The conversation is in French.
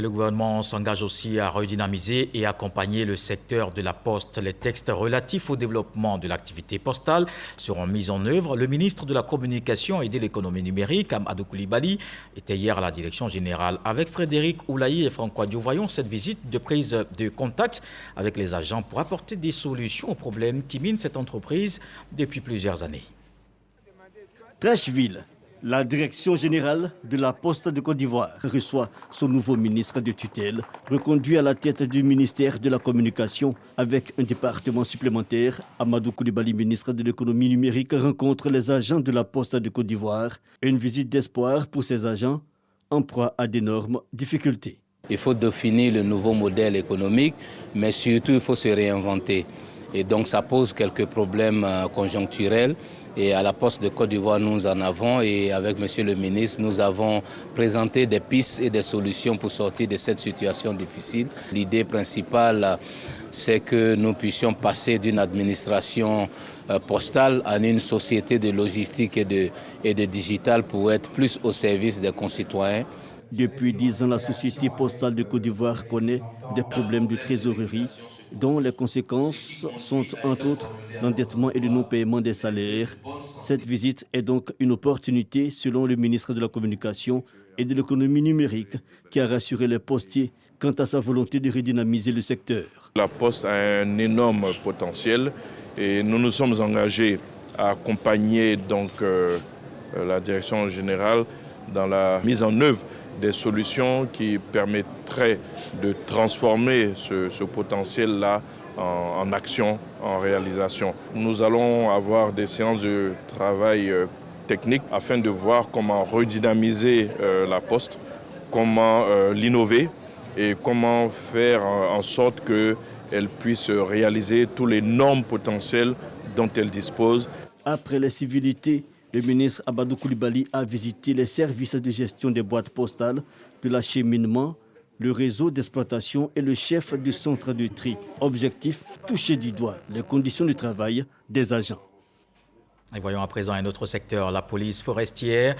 Le gouvernement s'engage aussi à redynamiser et accompagner le secteur de la poste. Les textes relatifs au développement de l'activité postale seront mis en œuvre. Le ministre de la Communication et de l'économie numérique, Amadou Coulibaly, était hier à la direction générale avec Frédéric Oulaye et Franck Diou. Voyons cette visite de prise de contact avec les agents pour apporter des solutions aux problèmes qui minent cette entreprise depuis plusieurs années. Trècheville, la direction générale de la Poste de Côte d'Ivoire reçoit son nouveau ministre de tutelle, reconduit à la tête du ministère de la Communication avec un département supplémentaire. Amadou Coulibaly, ministre de l'économie numérique, rencontre les agents de la Poste de Côte d'Ivoire. Une visite d'espoir pour ces agents en proie à d'énormes difficultés. Il faut définir le nouveau modèle économique, mais surtout il faut se réinventer. Et donc ça pose quelques problèmes conjoncturels. Et à la Poste de Côte d'Ivoire, nous en avons. Et avec Monsieur le ministre, nous avons présenté des pistes et des solutions pour sortir de cette situation difficile. L'idée principale, c'est que nous puissions passer d'une administration postale à une société de logistique et de digital pour être plus au service des concitoyens. Depuis 10 ans, la société postale de Côte d'Ivoire connaît des problèmes de trésorerie dont les conséquences sont entre autres l'endettement et le non-paiement des salaires. Cette visite est donc une opportunité selon le ministre de la Communication et de l'économie numérique qui a rassuré les postiers quant à sa volonté de redynamiser le secteur. La Poste a un énorme potentiel et nous nous sommes engagés à accompagner donc, la direction générale dans la mise en œuvre des solutions qui permettraient de transformer ce potentiel-là en action, en réalisation. Nous allons avoir des séances de travail technique afin de voir comment redynamiser la Poste, comment l'innover et comment faire en sorte qu'elle puisse réaliser tous les énormes potentiels dont elle dispose. Après les civilités, le ministre Amadou Coulibaly a visité les services de gestion des boîtes postales, de l'acheminement, le réseau d'exploitation et le chef du centre de tri. Objectif, toucher du doigt les conditions de travail des agents. Et voyons à présent un autre secteur, la police forestière.